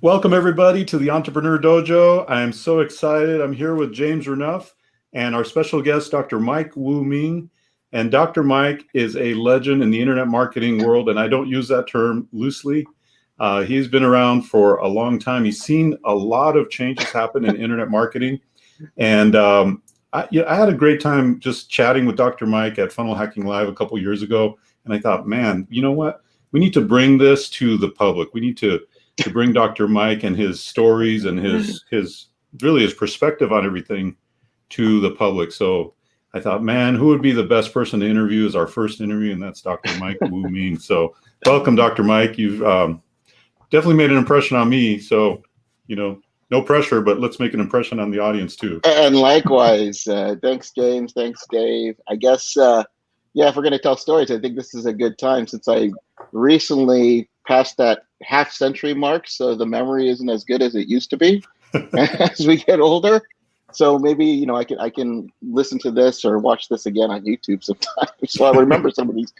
Welcome, everybody, to the Entrepreneur Dojo. I am so excited. I'm here with James Reneuf and our special guest, Dr. Mike Woo-Ming. And Dr. Mike is a legend in the internet marketing world, and I don't use that term loosely. He's been around for a long time. He's seen a lot of changes happen in internet marketing. And I had a great time just chatting with Dr. Mike at Funnel Hacking Live a couple years ago. And I thought, man, you know what? We need to bring this to the public. We need to bring Dr. Mike and his stories and his perspective on everything to the public. So I thought, man, who would be the best person to interview as our first interview? And that's Dr. Mike Woo-Ming. So welcome, Dr. Mike. You've definitely made an impression on me. So, no pressure, but let's make an impression on the audience too. And likewise, thanks, James. Thanks, Dave. I guess, if we're going to tell stories, I think this is a good time since I recently passed that half-century mark, so the memory isn't as good as it used to be as we get older. So maybe I can listen to this or watch this again on YouTube sometimes, so I remember some of these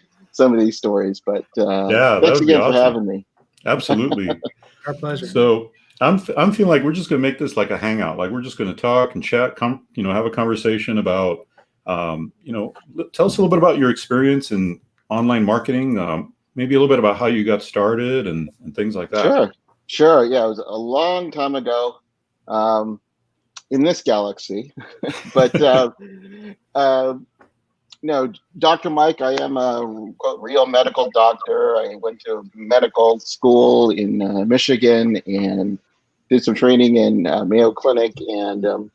stories. But thanks again for having me. Absolutely, our pleasure. So I'm feeling like we're just going to make this like a hangout. Like we're just going to talk and chat, have a conversation about, tell us a little bit about your experience in online marketing. Maybe a little bit about how you got started and things like that. Sure. Yeah, it was a long time ago in this galaxy. But Dr. Mike, I am a real medical doctor. I went to medical school in Michigan and did some training in Mayo Clinic and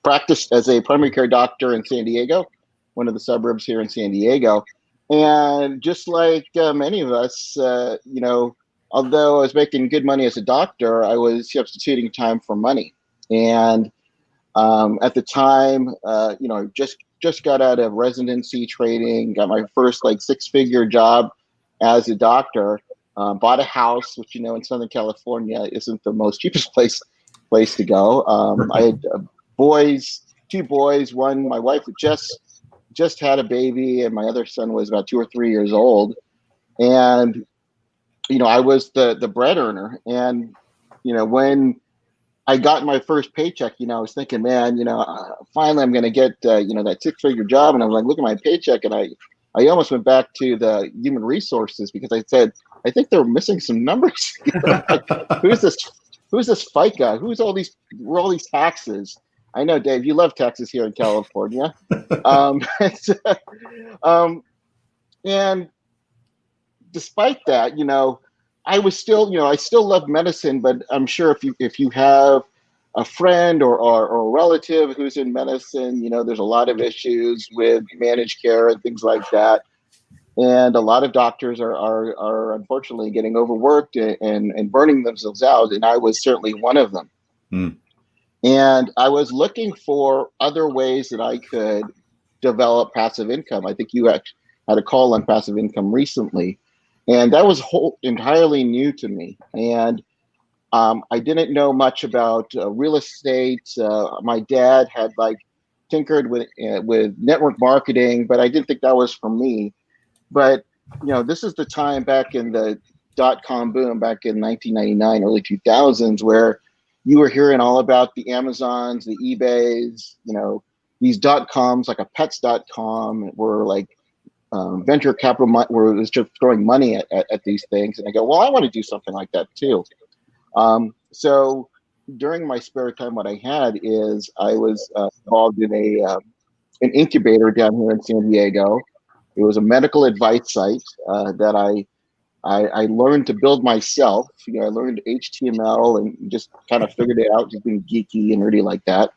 practiced as a primary care doctor in San Diego, one of the suburbs here in San Diego. And just like many of us, although I was making good money as a doctor, I was substituting time for money. And at the time, just got out of residency training, got my first six-figure job as a doctor, bought a house, which in Southern California isn't the most cheapest place to go. I had two boys. One, my wife just had a baby, and my other son was about 2 or 3 years old. And, I was the bread earner. And, when I got my first paycheck, I was thinking, man, finally I'm going to get, that six-figure job. And I was like, look at my paycheck. And I almost went back to the human resources because I said, I think they're missing some numbers. Who's this FICA? Where are all these taxes? I know, Dave, you love Texas here in California. And despite that, I was still, I still love medicine, but I'm sure if you have a friend or a relative who's in medicine, there's a lot of issues with managed care and things like that. And a lot of doctors are unfortunately getting overworked and burning themselves out. And I was certainly one of them. Mm. And I was looking for other ways that I could develop passive income. I think you had a call on passive income recently, and that was entirely new to me. And I didn't know much about real estate. My dad had tinkered with network marketing, but I didn't think that was for me. But this is the time back in the .com boom, back in 1999, early 2000s, where you were hearing all about the Amazons, the eBays, these .coms, like a pets.com, were venture capital, where it was just throwing money at these things. And I go, well, I want to do something like that too. So during my spare time, what I had is I was involved in an incubator down here in San Diego. It was a medical advice site that I learned to build myself. I learned HTML and just kind of figured it out, just being geeky and nerdy like that.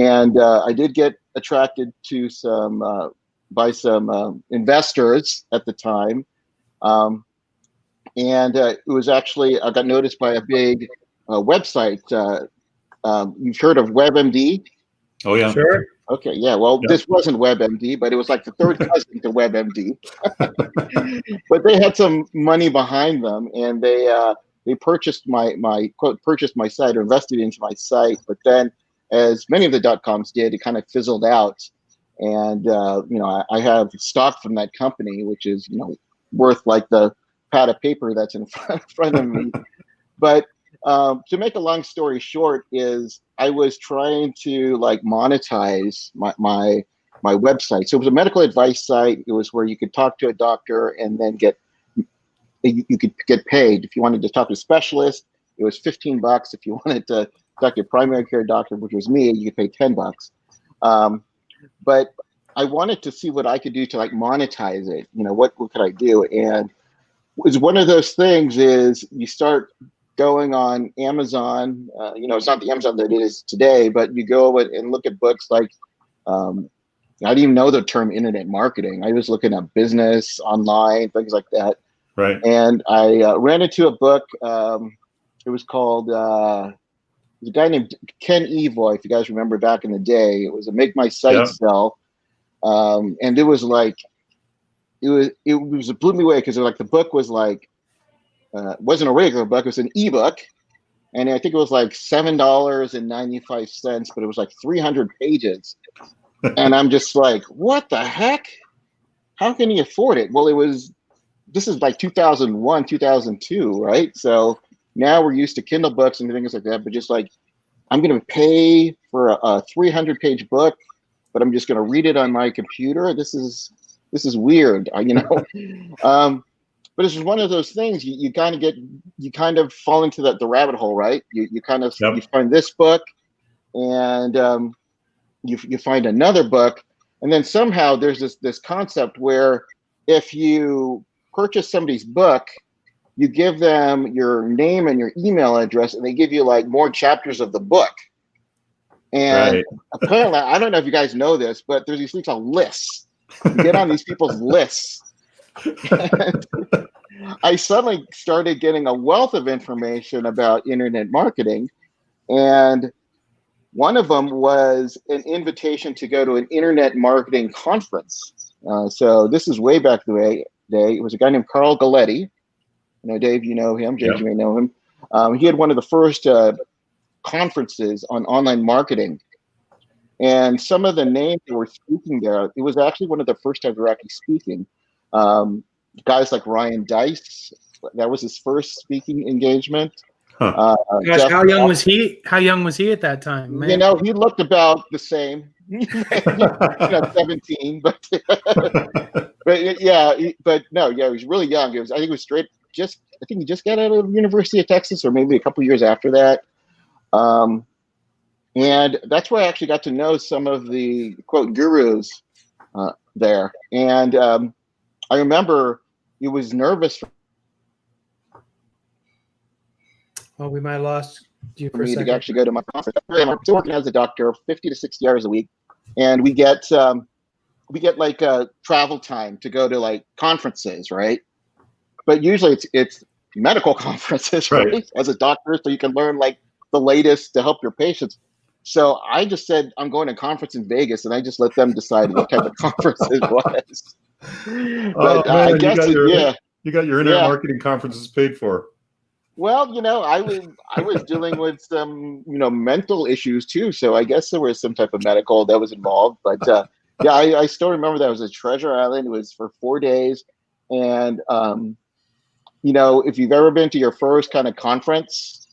And I did get attracted to by some investors at the time. And it was actually, I got noticed by a big website. You've heard of WebMD? Oh, yeah. Sure. Okay, yeah. Well, This wasn't WebMD, but it was like the third cousin to WebMD. But they had some money behind them, and they purchased my site, or invested into my site. But then, as many of the .coms did, it kind of fizzled out. And I have stock from that company, which is worth like the pad of paper that's in front of me. But To make a long story short, is I was trying to like monetize my website. So it was a medical advice site. It was where you could talk to a doctor and then you could get paid. If you wanted to talk to a specialist, it was $15. If you wanted to talk to a primary care doctor, which was me, you could pay $10. But I wanted to see what I could do to like monetize it. What could I do? And it was one of those things is you start going on Amazon. It's not the Amazon that it is today, but you go and look at books like, I didn't even know the term internet marketing. I was looking at business online, things like that. Right. And I ran into a book. It was called, a guy named Ken Evoy, if you guys remember back in the day. It was a Make My Site Sell. And it was like, it blew me away because like the book was like, it wasn't a regular book, it was an ebook. And I think it was like $7.95, but it was like 300 pages. And I'm just like, what the heck? How can he afford it? Well, this is like 2001, 2002, right? So now we're used to Kindle books and things like that, but just like, I'm going to pay for a 300-page book, but I'm just going to read it on my computer. This is weird, but it's just one of those things you kind of fall into the rabbit hole, right? You kind of you find this book, and you find another book, and then somehow there's this concept where if you purchase somebody's book, you give them your name and your email address, and they give you like more chapters of the book. And apparently, I don't know if you guys know this, but there's these things called lists. You get on these people's lists. And I suddenly started getting a wealth of information about internet marketing. And one of them was an invitation to go to an internet marketing conference. So this is way back the day. It was a guy named Carl Galletti. Dave, you know him. James, you may know him. He had one of the first conferences on online marketing. And some of the names that were speaking there, it was actually one of the first times we were actually speaking. Guys like Ryan Dice, that was his first speaking engagement. Gosh, how young was he? How young was he at that time? Man. He looked about the same, 17, but he was really young. I think he just got out of the University of Texas, or maybe a couple years after that. And that's where I actually got to know some of the quote gurus there. And I remember he was nervous Well, we might have lost you for for a me second. to actually go to my conference. I'm still working as a doctor, 50 to 60 hours a week, and we get like travel time to go to like conferences, right? But usually it's medical conferences, right? As a doctor, so you can learn like the latest to help your patients. So I just said I'm going to a conference in Vegas, and I just let them decide what type of conference it was. But I guess you got your internet marketing conferences paid for. Well, I was dealing with some, mental issues too. So I guess there was some type of medical that was involved. But I still remember that it was at Treasure Island. It was for 4 days. And, if you've ever been to your first kind of conference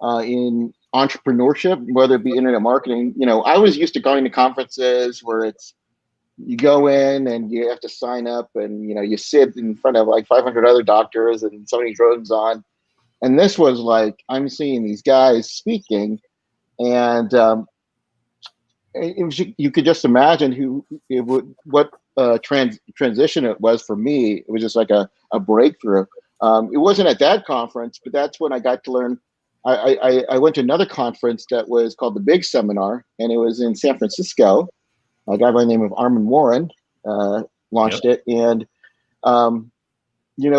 in entrepreneurship, whether it be internet marketing, I was used to going to conferences where you go in and you have to sign up and, you sit in front of like 500 other doctors and somebody drones on. And this was like, I'm seeing these guys speaking, and you could just imagine what transition it was for me. It was just like a breakthrough. It wasn't at that conference, but that's when I got to learn. I went to another conference that was called the Big Seminar, and it was in San Francisco. A guy by the name of Armin Warren launched it, and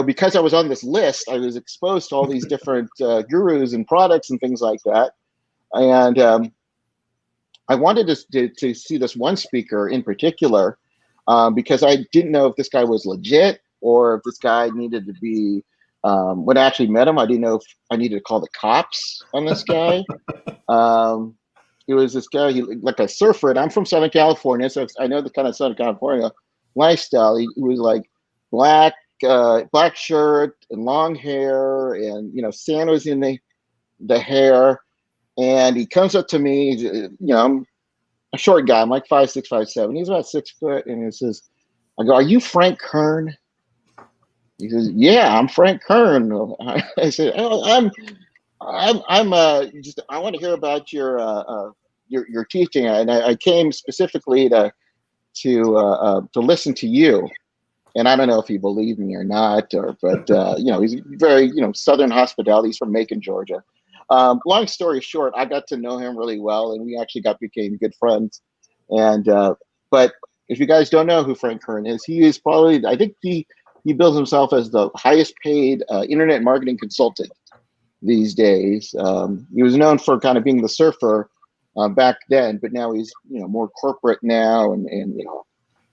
because I was on this list, I was exposed to all these different gurus and products and things like that. And I wanted to see this one speaker in particular because I didn't know if this guy was legit or if this guy needed to be, when I actually met him, I didn't know if I needed to call the cops on this guy. It was this guy, like a surfer, and I'm from Southern California, so I know the kind of Southern California lifestyle. He was like black shirt and long hair, and sand was in the hair, and he comes up to me. You know, I'm a short guy. I'm like 5'6", 5'7". He's about 6 foot, and he says, "I go, are you Frank Kern?" He says, "Yeah, I'm Frank Kern." I said, "Oh, I'm just I want to hear about your teaching, and I came specifically to listen to you." And I don't know if he believed me or not, but you know, he's very, you know, Southern hospitality. He's from Macon, Georgia. Long story short, I got to know him really well, and we actually became good friends. And but if you guys don't know who Frank Kern is, he is probably, I think he bills himself as the highest paid internet marketing consultant these days. He was known for kind of being the surfer back then, but now he's, you know, more corporate now, and you know,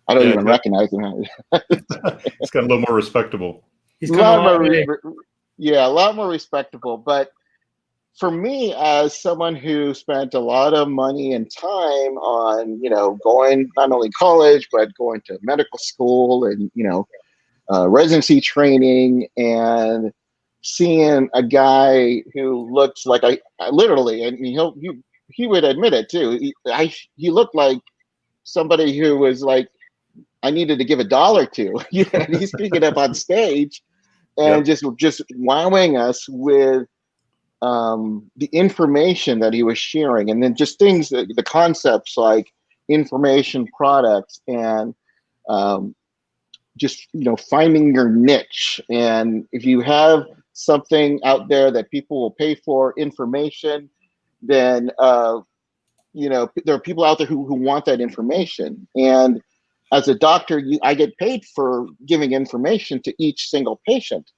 I don't even recognize him. It's got a little more respectable. He's come a long way. Yeah, a lot more respectable. But for me, as someone who spent a lot of money and time on, you know, going not only college but going to medical school and, you know, residency training, and seeing a guy who looks like I literally, and he would admit it too. He looked like somebody who was like, I needed to give $1 to. You know, he's picking up on stage and just wowing us with the information that he was sharing, and then just things, the concepts like information products, and just, you know, finding your niche. And if you have something out there that people will pay for, information, then you know, there are people out there who want that information. And as a doctor, I get paid for giving information to each single patient,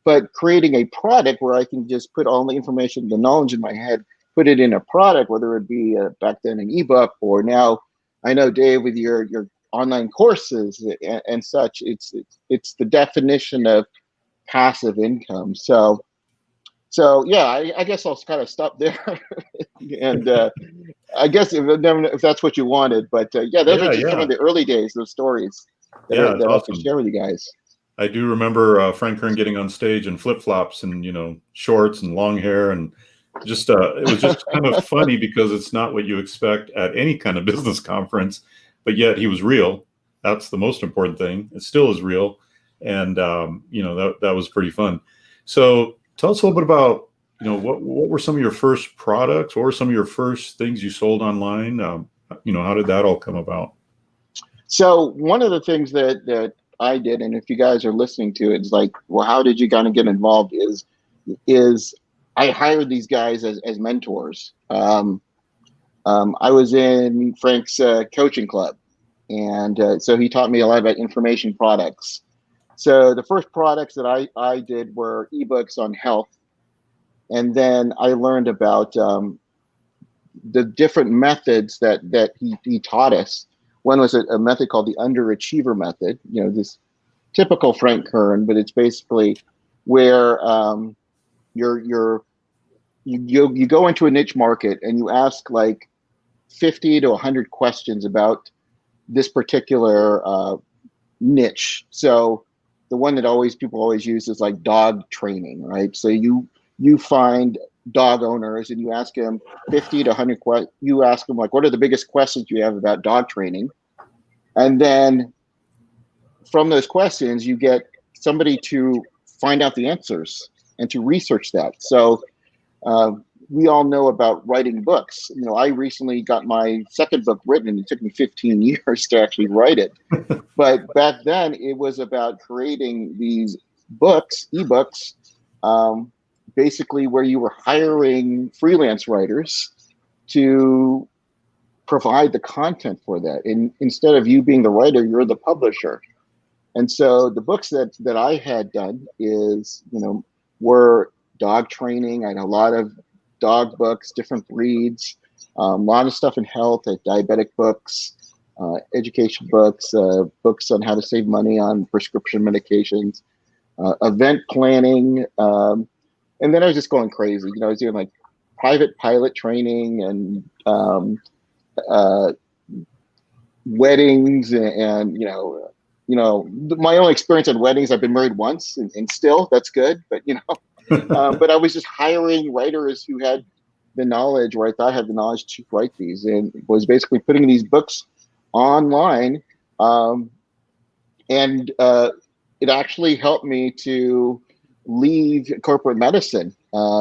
but creating a product where I can just put all the information, the knowledge in my head, put it in a product, whether it be back then an ebook, or now, I know, Dave, with your online courses and such, it's the definition of passive income. So yeah, I guess I'll kind of stop there. And I guess if that's what you wanted, but yeah, those are just some of the early days, those stories that I can share with you guys. I do remember Frank Kern getting on stage in flip-flops and, you know, shorts and long hair, and just it was just kind of funny because it's not what you expect at any kind of business conference, but yet he was real. That's the most important thing. It still is real, and you know, that was pretty fun. So tell us a little bit about, you know, what were some of your first products, or some of your first things you sold online? You know, how did that all come about? So one of the things that I did, and if you guys are listening to it, it's like, well, how did you kind of get involved? Is I hired these guys as mentors. I was in Frank's coaching club, and so he taught me a lot about information products. So the first products that I did were ebooks on health, and then I learned about the different methods that he taught us. One was a method called the underachiever method. You know, this typical Frank Kern, but it's basically where you go into a niche market and you ask like 50 to 100 questions about this particular niche. So the one that people always use is like dog training, right? So you find dog owners and you ask them 50 to 100 questions. You ask them like, what are the biggest questions you have about dog training? And then from those questions, you get somebody to find out the answers and to research that. So we all know about writing books. You know, I recently got my second book written, and it took me 15 years to actually write it. But back then, it was about creating these books, ebooks, basically where you were hiring freelance writers to provide the content for that. And instead of you being the writer, you're the publisher. And so the books that I had done were dog training. I had a lot of dog books, different breeds, a lot of stuff in health, like diabetic books, education books, books on how to save money on prescription medications, event planning. And then I was just going crazy. I was doing like private pilot training and weddings and my only experience on weddings, I've been married once and still that's good, but But I was just hiring writers who had the knowledge, or I thought had the knowledge to write these, and was basically putting these books online. And it actually helped me to leave corporate medicine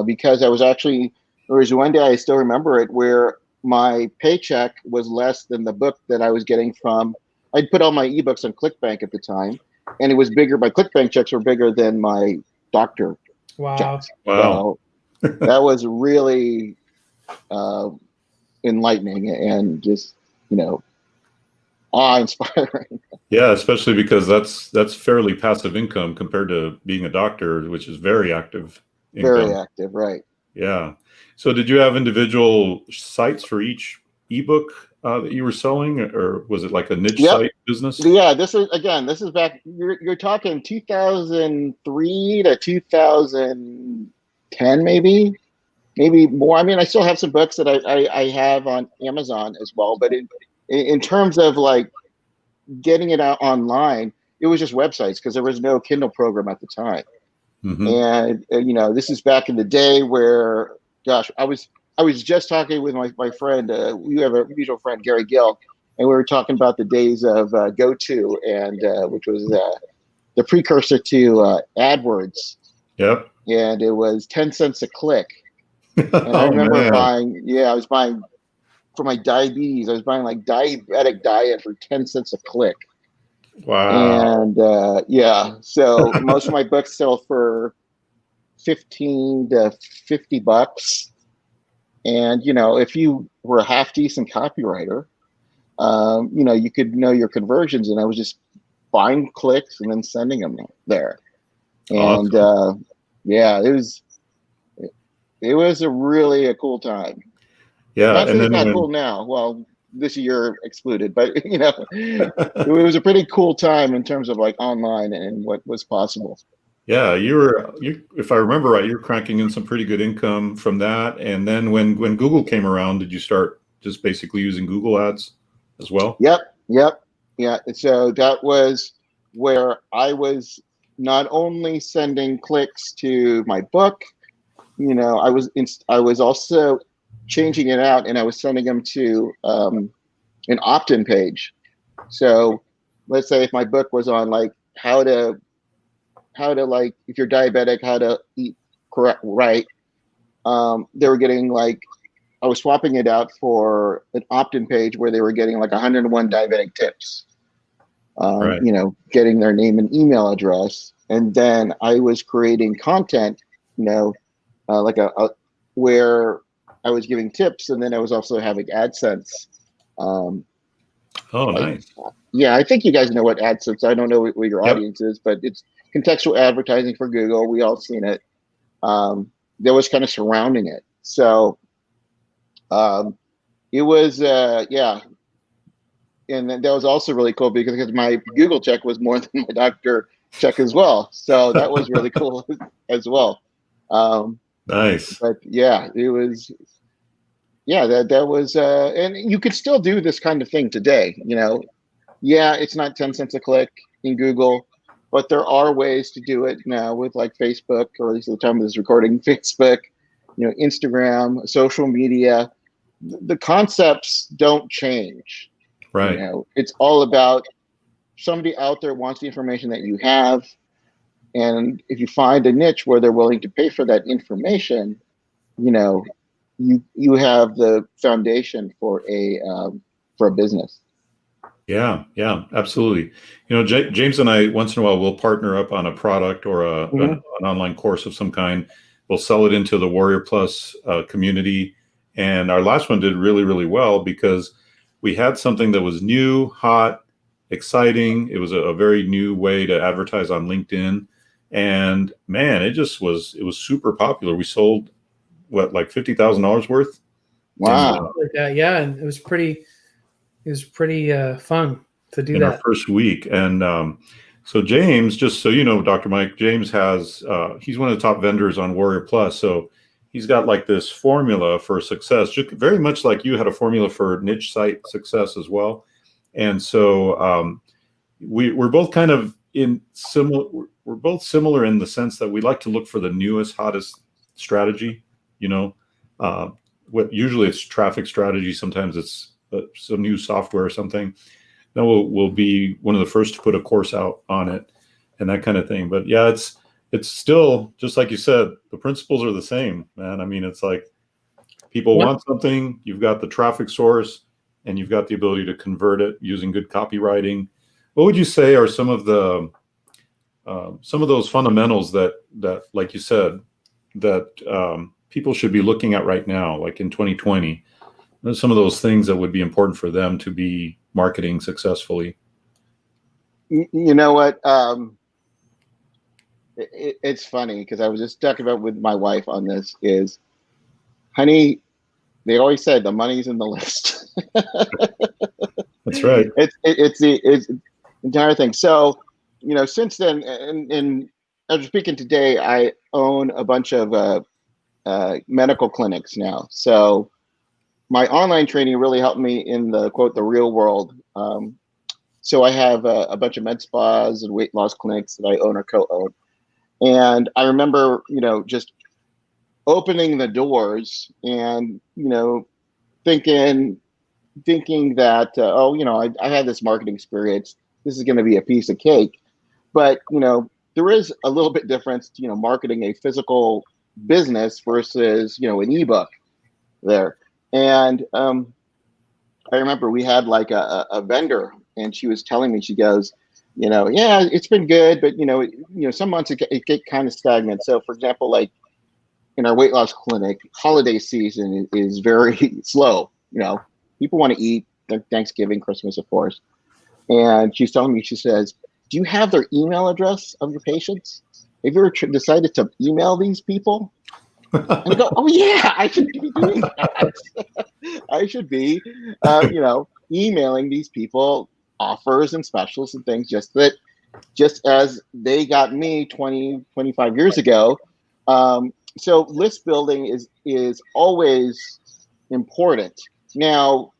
because I was actually, there was one day, I still remember it, where my paycheck was less than the book that I was getting from, I'd put all my ebooks on ClickBank at the time, and it was bigger, my ClickBank checks were bigger than my doctor checks. Wow. So that was really enlightening and just, awe-inspiring. Yeah, especially because that's fairly passive income compared to being a doctor, which is very active income. Very active, right. Yeah. So did you have individual sites for each ebook that you were selling, or was it like a niche site business? Yeah, this is back, you're talking 2003 to 2010, maybe more. I mean, I still have some books that I have on Amazon as well, but in terms of like getting it out online, it was just websites because there was no Kindle program at the time. And this is back in the day where, gosh, I was just talking with my friend, we have a mutual friend, Gary Gill, and we were talking about the days of GoTo, and which was the precursor to AdWords. Yep. And it was 10 cents a click. And I remember buying for my diabetes, I was buying like diabetic diet for 10 cents a click. Wow. And so most of my books sell for $15 to $50. And if you were a half decent copywriter, you could know your conversions, and I was just buying clicks and then sending them there. And awesome. it was a cool time. Yeah, Not that it's not cool now. Well, this year excluded, but it was a pretty cool time in terms of like online and what was possible. Yeah, you if I remember right, you're cranking in some pretty good income from that. And then when Google came around, did you start just basically using Google ads as well? Yep. Yeah. So that was where I was not only sending clicks to my book, I was also changing it out, and I was sending them to an opt-in page. So let's say if my book was on like how to like, if you're diabetic, how to eat right, they were getting like, I was swapping it out for an opt-in page where they were getting like 101 diabetic tips, Right. getting their name and email address. And then I was creating content, like where I was giving tips, and then I was also having AdSense. Nice. Yeah, I think you guys know what AdSense. I don't know what your audience is, but it's contextual advertising for Google. We all seen it. That was kind of surrounding it. So it was and then that was also really cool because my Google check was more than my doctor check as well. So that was really cool as well. Nice. But yeah, it was, that was, and you could still do this kind of thing today, it's not 10 cents a click in Google, but there are ways to do it now with like Facebook, or at least at the time of this recording, Facebook, Instagram, social media. The concepts don't change. Right. It's all about somebody out there wants the information that you have. And if you find a niche where they're willing to pay for that information, you have the foundation for a business. Yeah, absolutely. James and I, once in a while, we'll partner up on a product or an online course of some kind. We'll sell it into the Warrior Plus community. And our last one did really, really well because we had something that was new, hot, exciting. It was a very new way to advertise on LinkedIn. And man, it was super popular. We sold like $50,000 worth. Wow. Yeah. And it was pretty fun to do in that. Our first week. And so James, just so you know, Dr. Mike, James has, he's one of the top vendors on Warrior Plus. So he's got like this formula for success, just very much like you had a formula for niche site success as well. And so we're both kind of we're both similar in the sense that we like to look for the newest, hottest strategy. What usually it's traffic strategy. Sometimes it's some new software or something. Then we'll be one of the first to put a course out on it and that kind of thing. But yeah, it's still just like you said, the principles are the same, man. I mean, it's like people want something, you've got the traffic source, and you've got the ability to convert it using good copywriting. What would you say are some of those fundamentals that like you said, that people should be looking at right now, like in 2020? What are some of those things that would be important for them to be marketing successfully? You know what? It's funny because I was just talking about with my wife on this is, honey, they always said the money's in the list. That's right. It's the entire thing. So, since then, and as we're speaking today, I own a bunch of medical clinics now. So my online training really helped me in the quote, the real world. So I have a bunch of med spas and weight loss clinics that I own or co-own. And I remember, just opening the doors and, thinking that, I had this marketing experience. This is going to be a piece of cake. But, there is a little bit difference, marketing a physical business versus, an ebook there. And I remember we had like a vendor, and she was telling me, she goes, yeah, it's been good, but some months it get kind of stagnant. So for example, like in our weight loss clinic, holiday season is very slow. People want to eat, Thanksgiving, Christmas, of course. And she's telling me, she says, do you have their email address of your patients? Have you ever decided to email these people? And I go, oh yeah, I should be doing that. I should be, emailing these people offers and specials and things, just as they got me 20, 25 years ago. So list building is always important. Now,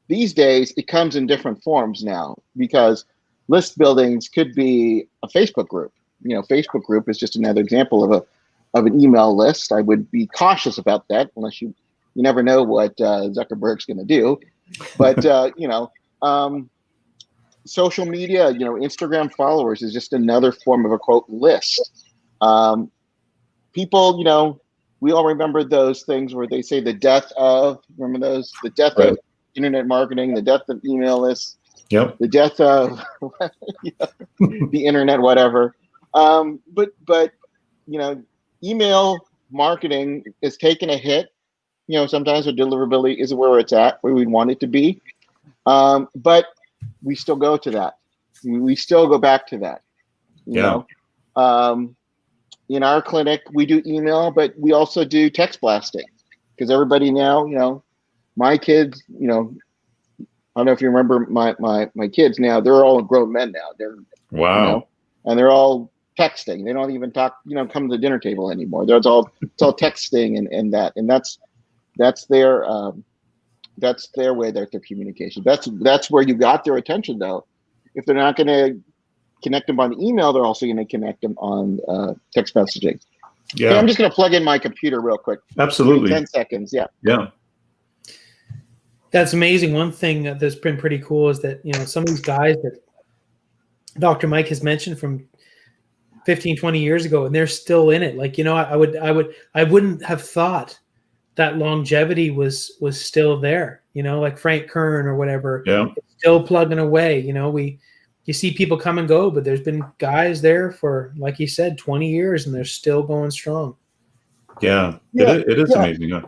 these days it comes in different forms now, because list buildings could be a Facebook group. Facebook group is just another example of an email list. I would be cautious about that, unless you never know what Zuckerberg's going to do. But social media, Instagram followers is just another form of a quote list. People, we all remember those things where they say the death of, remember those? The death Right. of internet marketing, the death of email lists, Yep. the death of the internet, whatever. But email marketing is taking a hit. Sometimes the deliverability isn't where it's at, where we want it to be. But we still go to that. We still go back to that. In our clinic, we do email, but we also do text blasting, because everybody now, my kids, I don't know if you remember my kids now, they're all grown men now. They're Wow. And they're all texting. They don't even talk, come to the dinner table anymore. It's all texting and that's their way, their communication. That's where you got their attention, though. If they're not going to connect them on the email, they're also going to connect them on text messaging. Yeah. Hey, I'm just going to plug in my computer real quick. Absolutely. 10 seconds. Yeah. Yeah. That's amazing. One thing that's been pretty cool is that, some of these guys that Dr. Mike has mentioned from 15, 20 years ago, and they're still in it. Like, I wouldn't have thought that longevity was still there, like Frank Kern or whatever. Yeah. still plugging away. You see people come and go, but there's been guys there for, like you said, 20 years, and they're still going strong. Yeah. It is amazing. Yeah.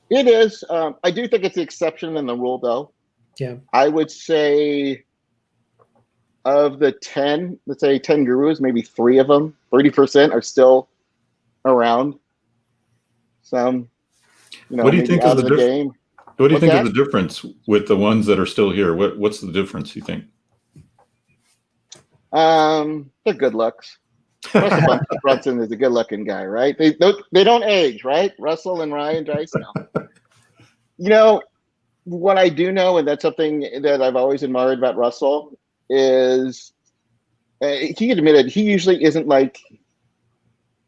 It is. I do think it's the exception than the rule, though. Yeah. I would say of the 10, let's say 10 gurus, maybe 3 of them, 30% are still around. Some, What do you think is the game. What do you think is the difference with the ones that are still here? What's the difference, you think? They're good looks. Russell Brunson is a good-looking guy, right? They don't age, right? Russell and Ryan Dice. No. What I do know, and that's something that I've always admired about Russell, is he admitted he usually isn't like,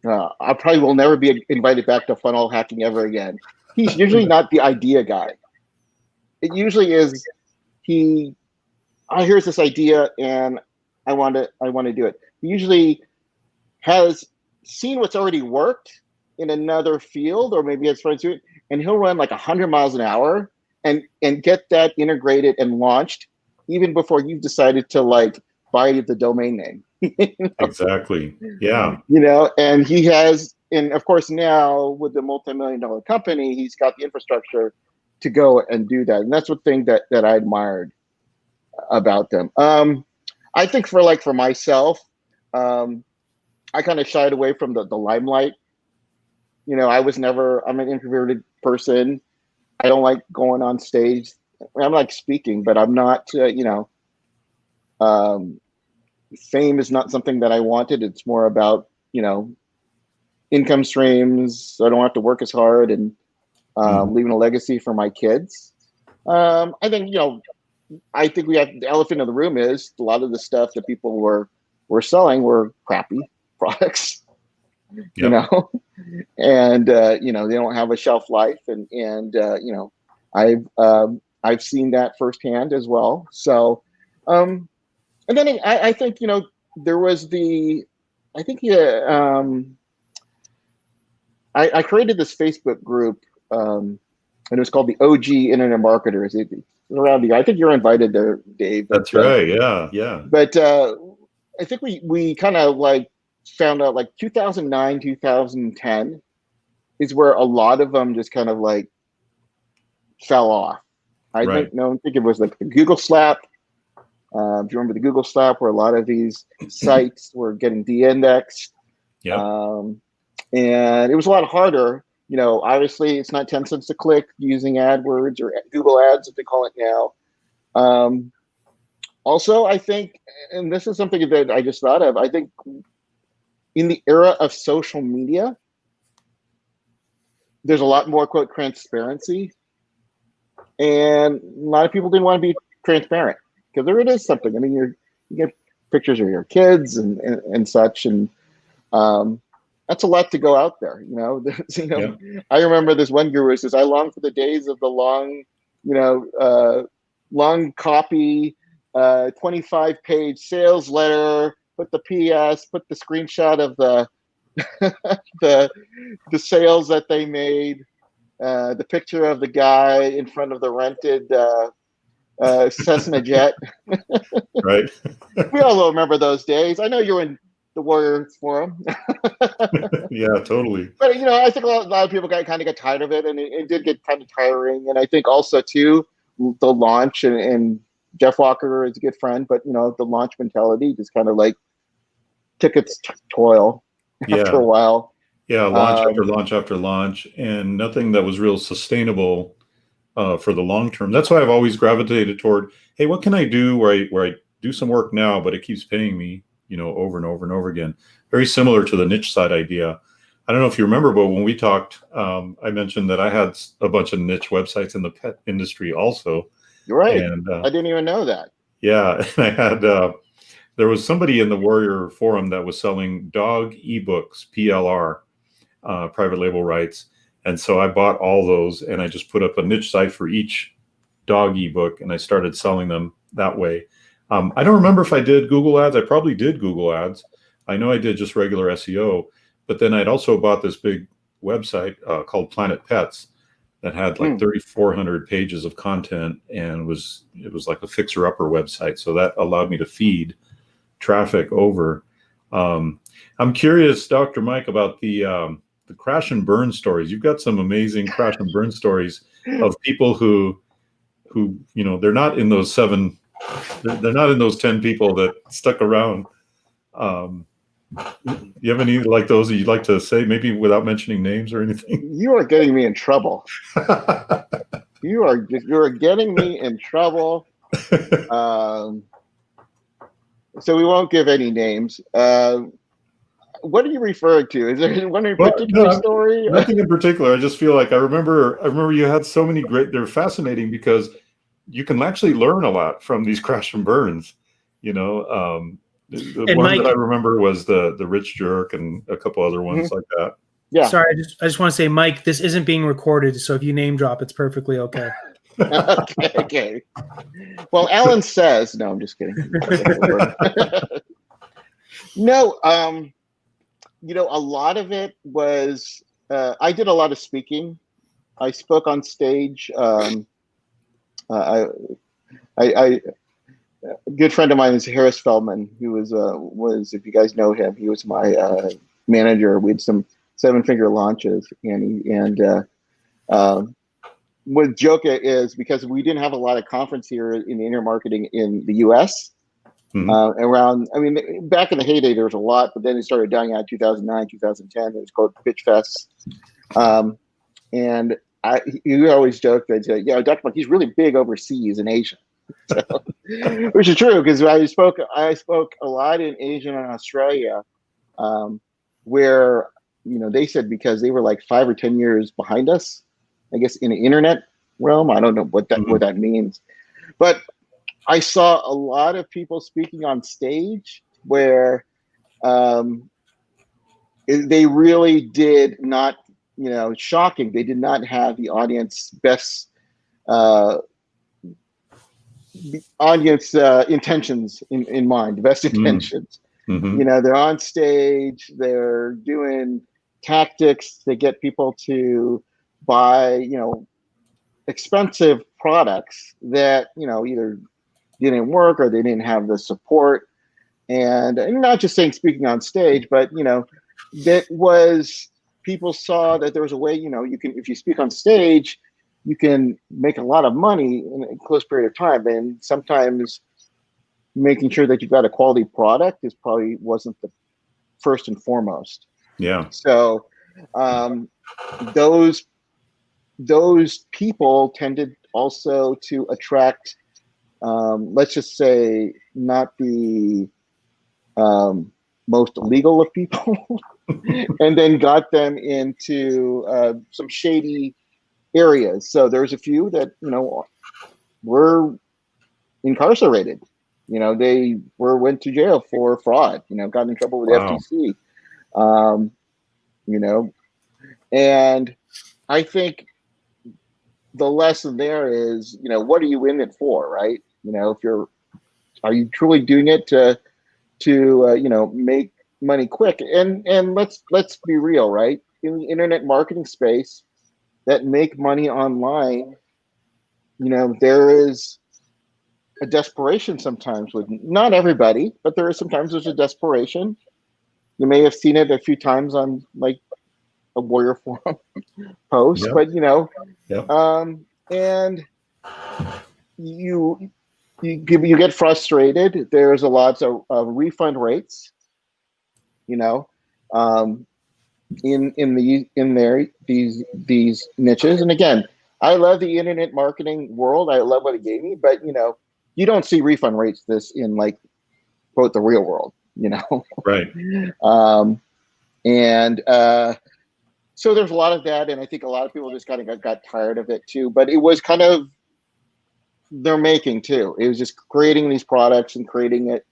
I probably will never be invited back to funnel hacking ever again. He's usually not the idea guy. It usually is here's this idea and I want to do it. He usually has seen what's already worked in another field, or maybe has friends do it, and he'll run like 100 miles an hour and get that integrated and launched even before you've decided to like buy the domain name. Exactly. Yeah. And he has, and of course now with the multi-million-dollar company, he's got the infrastructure to go and do that. And that's one thing that I admired about them. I think for myself, I kind of shied away from the limelight. I'm an introverted person. I don't like going on stage. I'm like speaking, but I'm not, fame is not something that I wanted. It's more about, income streams. So I don't have to work as hard and leaving a legacy for my kids. I think we have the elephant in the room is a lot of the stuff that people were selling were crappy products. Yep. And they don't have a shelf life, and I've seen that firsthand as well. So, and then I think there was I created this Facebook group, and it was called the OG Internet Marketers. It's around I think you're invited there, Dave. That's right. Yeah. But I think we kind of like found out like 2009, 2010 is where a lot of them just kind of like fell off. I think it was like the Google slap. Do you remember the Google slap where a lot of these sites were getting de-indexed? Yeah. And it was a lot harder. Obviously it's not 10 cents a click using AdWords or Google Ads, as they call it now. Also, I think, and this is something that I just thought of, I think in the era of social media, there's a lot more, quote, transparency. And a lot of people didn't want to be transparent because there it is something. I mean, you get pictures of your kids and such, and that's a lot to go out there. Yeah. I remember this one guru says, "I long for the days of the long, long copy, 25-page sales letter. Put the PS, put the screenshot of the the sales that they made, the picture of the guy in front of the rented Cessna jet." Right. We all remember those days. I know you're in the Warrior Forum. Yeah, totally. But I think a lot of people got tired of it, and it did get kind of tiring. And I think also too the launch and Jeff Walker is a good friend, but the launch mentality just kind of like took its toll after a while. Yeah, launch after launch after launch, and nothing that was real sustainable for the long term. That's why I've always gravitated toward, hey, what can I do where I do some work now, but it keeps paying me, over and over and over again. Very similar to the niche side idea. I don't know if you remember, but when we talked, I mentioned that I had a bunch of niche websites in the pet industry also. You're right. And I didn't even know that. Yeah, and I had there was somebody in the Warrior Forum that was selling dog ebooks, PLR, private label rights. And so I bought all those and I just put up a niche site for each dog ebook and I started selling them that way. I don't remember if I did Google Ads. I probably did Google Ads. I know I did just regular SEO, but then I'd also bought this big website called Planet Pets that had like 3,400 pages of content, and it was like a fixer-upper website. So that allowed me to feed traffic over. I'm curious, Dr. Mike, about the crash and burn stories. You've got some amazing crash and burn stories of people who they're not in those 7. They're not in those 10 people that stuck around. You have any like those that you'd like to say, maybe without mentioning names or anything? You are getting me in trouble. You're getting me in trouble. So we won't give any names. What are you referring to? Is there one in particular story? Nothing in particular. I just feel like I remember you had so many great. They're fascinating because you can actually learn a lot from these crash and burns. The And one Mike, that I remember was the Rich Jerk and a couple other ones like that. Yeah. sorry, I just want to say, Mike, this isn't being recorded, so if you name drop, it's perfectly okay. Okay. Well, Alan says, no, I'm just kidding. No, a lot of it was, I did a lot of speaking. I spoke on stage. A good friend of mine is Harris Feldman, who was, if you guys know him, he was my manager. We had some 7-figure launches, with Joka is because we didn't have a lot of conference here in the internet marketing in the U.S. Around, I mean, back in the heyday, there was a lot, but then it started dying out 2009, 2010. It was called Pitch Fest. And he always joked that, yeah, Dr. Mark, he's really big overseas in Asia. So, which is true, because I spoke a lot in Asia and Australia, where, they said because they were like 5 or 10 years behind us, I guess, in the internet realm. I don't know what that means. But I saw a lot of people speaking on stage where they really did not, shocking. They did not have the audience best intentions in mind, the best intentions. They're on stage, they're doing tactics to get people to buy, expensive products that, either didn't work or they didn't have the support. And not just saying speaking on stage, but, that was, people saw that there was a way, you can, if you speak on stage, you can make a lot of money in a close period of time. And sometimes making sure that you've got a quality product wasn't the first and foremost. Yeah. So those people tended also to attract, let's just say, not the most legal of people, and then got them into some shady areas. So there's a few that, were incarcerated. They went to jail for fraud, got in trouble with the FTC. And I think the lesson there is, what are you in it for, right? Are you truly doing it to make money quick? And let's be real, right? In the internet marketing space that make money online, there is a desperation sometimes with, not everybody, but there's a desperation. You may have seen it a few times on like a Warrior Forum post, but and you get frustrated. There's a lot of refund rates, in these niches. And again, I love the internet marketing world. I love what it gave me, but you don't see refund rates this in like quote the real world, Right. So there's a lot of that, and I think a lot of people just kind of got tired of it too. But it was kind of their making too. It was just creating these products and creating it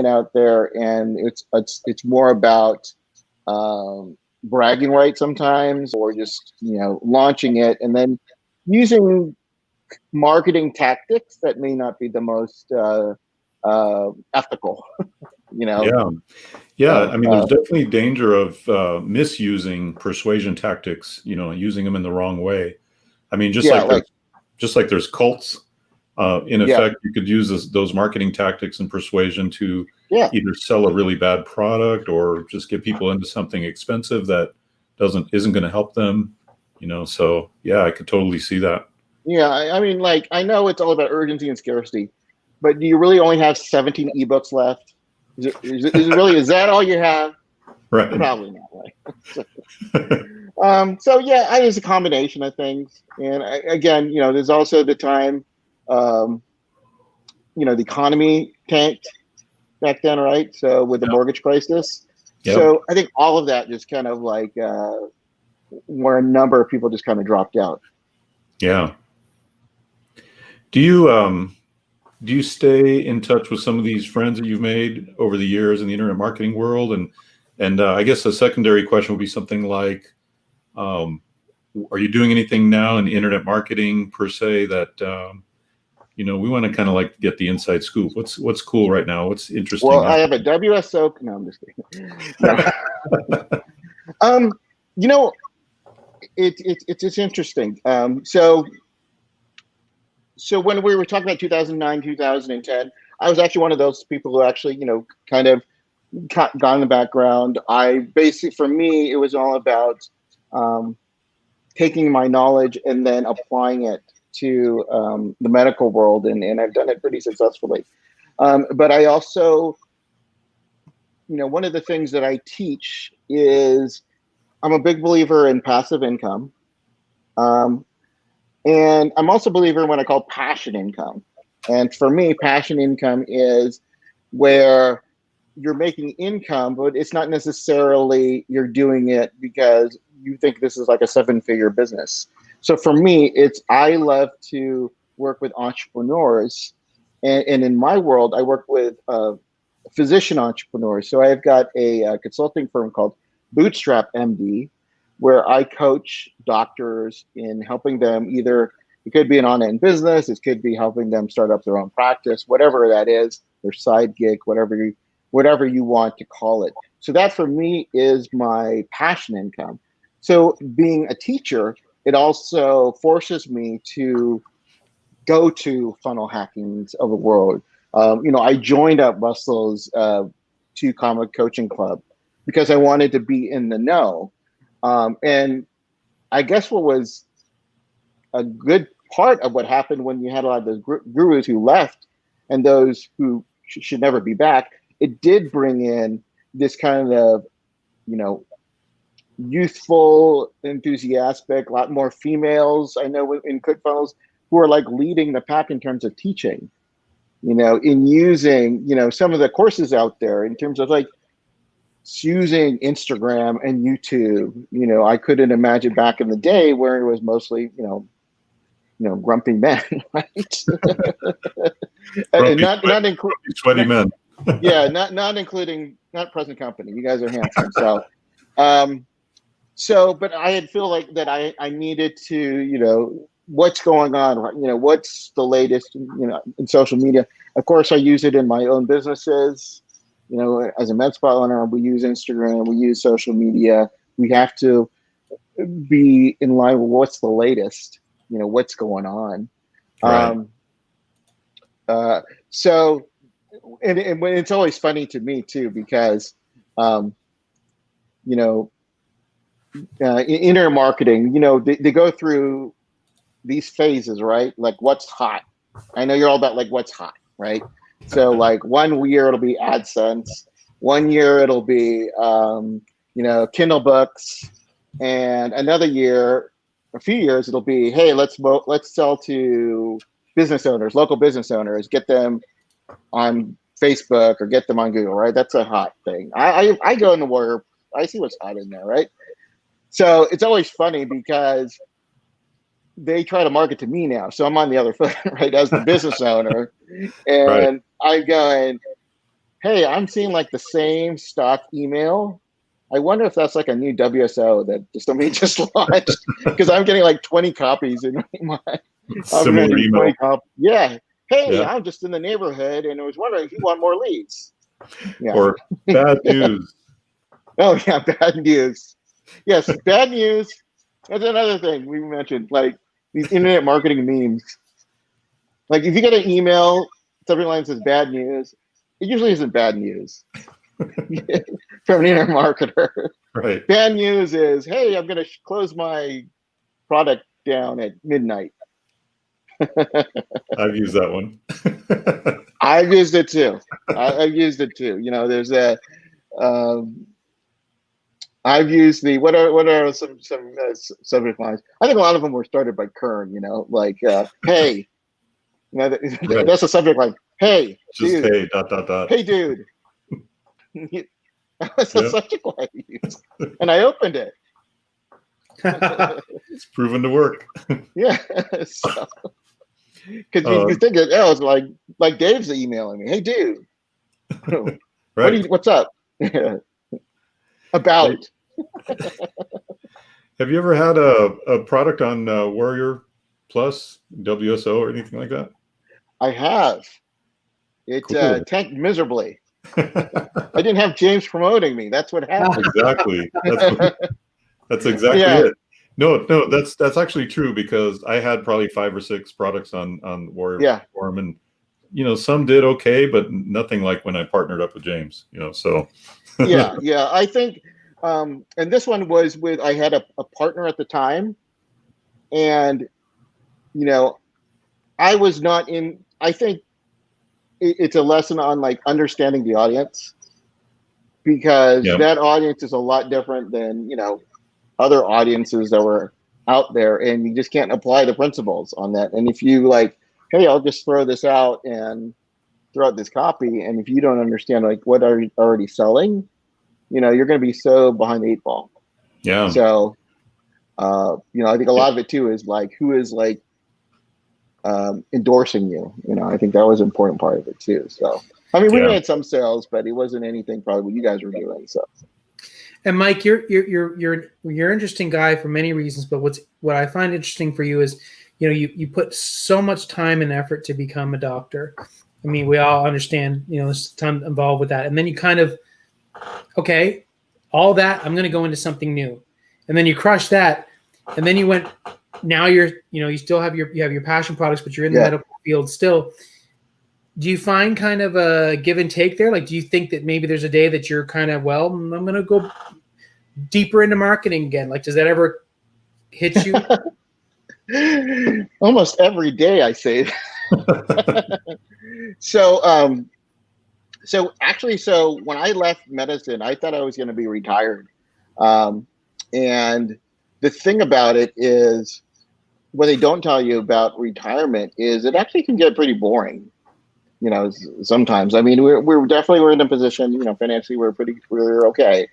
out there, and it's more about bragging rights sometimes, or just launching it and then using marketing tactics that may not be the most ethical. Yeah. I mean, there's definitely danger of misusing persuasion tactics. Using them in the wrong way. I mean, just like there's cults. In effect, you could use those marketing tactics and persuasion to either sell a really bad product or just get people into something expensive that isn't going to help them. So I could totally see that. Yeah, I mean, like, I know it's all about urgency and scarcity, but do you really only have 17 ebooks left? Is that all you have? Right. Probably not. Right. So it's a combination of things, and again, there's also the time, the economy tanked back then, right? So with the mortgage crisis, so I think all of that just kind of like where a number of people just kind of dropped out. Yeah. Do do you stay in touch with some of these friends that you've made over the years in the internet marketing world? And I guess a secondary question would be something like, are you doing anything now in internet marketing per se that we want to kind of like get the inside scoop? What's cool right now? What's interesting? Well, I have a WSO. No, I'm just kidding. No. It's interesting. So when we were talking about 2009, 2010, I was actually one of those people who actually, kind of got in the background. For me, it was all about taking my knowledge and then applying it to the medical world, and I've done it pretty successfully. But I also, one of the things that I teach is I'm a big believer in passive income. And I'm also a believer in what I call passion income. And for me, passion income is where you're making income, but it's not necessarily you're doing it because you think this is like a 7-figure business. So for me, I love to work with entrepreneurs. And in my world, I work with physician entrepreneurs. So I've got a consulting firm called Bootstrap MD, where I coach doctors in helping them either, it could be an online business, it could be helping them start up their own practice, whatever that is, their side gig, whatever you want to call it. So that for me is my passion income. So being a teacher, it also forces me to go to funnel hackings of the world. I joined up Russell's 2 Comma Coaching Club because I wanted to be in the know. And I guess what was a good part of what happened when you had a lot of those gurus who left and those who should never be back, it did bring in this kind of, youthful, enthusiastic, a lot more females I know in ClickFunnels who are like leading the pack in terms of teaching, in using, some of the courses out there in terms of like using Instagram and YouTube. I couldn't imagine back in the day where it was mostly, grumpy men, right? And not including sweaty men. Yeah, not including not present company. You guys are handsome, but I feel like that I needed to, what's going on, what's the latest, in social media. Of course, I use it in my own businesses. As a med spa owner, we use Instagram, we use social media. We have to be in line with what's the latest, what's going on. Right. So, and it's always funny to me too, because, internet marketing, they go through these phases, right? Like what's hot. I know you're all about like what's hot, right? So like 1 year it'll be AdSense, 1 year it'll be Kindle books, and another year, a few years it'll be, hey, let's sell to business owners, local business owners, get them on Facebook or get them on Google, right? That's a hot thing. I go into where I see what's hot in there, right? So it's always funny because they try to market to me now. So I'm on the other foot, right, as the business owner. And Right. I'm going, hey, I'm seeing like the same stock email. I wonder if that's like a new WSO that somebody just launched, because I'm getting like 20 copies in my Similar email. Yeah. Hey, Yeah. I'm just in the neighborhood and I was wondering if you want more leads. Yeah. Or bad news. Oh yeah, bad news. Yes, bad news. That's another thing we mentioned, like these internet marketing memes. Like if you get an email, something like says bad news, it usually isn't bad news from an internet marketer. Right. Bad news is, hey, I'm going to close my product down at midnight. I've used that one. I've used it too. I've used it too. There's a. I've used the what are some subject lines? I think a lot of them were started by Kern. Like hey, Right. that's a subject line. Hey, Just dude. hey ... Hey, dude. That's a subject line I used, and I opened it. It's proven to work. Yeah. Because you think that it's like Dave's emailing me. Hey, dude, Right. what's up? About. Have you ever had a product on Warrior Plus, WSO, or anything like that? I have. It Cool. tanked miserably. I didn't have James promoting me. That's what happened. Exactly. That's exactly Yeah. it. No, that's actually true, because I had probably 5 or 6 products on Warrior Yeah. Forum, and some did okay, but nothing like when I partnered up with James. So Yeah. I think, and this one was with, I had a partner at the time, and I was not in. I think it's a lesson on like understanding the audience, because yeah, that audience is a lot different than other audiences that were out there, and you just can't apply the principles on that. And if you like, hey, I'll just throw this out and throw out this copy, and if you don't understand like what are you already selling, you're going to be so behind the 8 ball. yeah. So I think a lot of it too is like who is like endorsing you. I think that was an important part of it too. So I mean, we had some sales, but it wasn't anything probably what you guys were doing. So. And Mike, you're an interesting guy for many reasons, but what I find interesting for you is, you put so much time and effort to become a doctor. I mean, we all understand, there's a ton involved with that, and then you kind of, okay, all that, I'm going to go into something new, and then you crush that, and then you went. Now you still have your passion products, but you're in the medical field still. Do you find kind of a give and take there? Like, do you think that maybe there's a day that you're kind of, well, I'm going to go deeper into marketing again? Like, does that ever hit you? Almost every day I say that. So when I left medicine, I thought I was going to be retired. And the thing about it is, what they don't tell you about retirement is it actually can get pretty boring. Sometimes. I mean, we're definitely in a position, financially we're okay.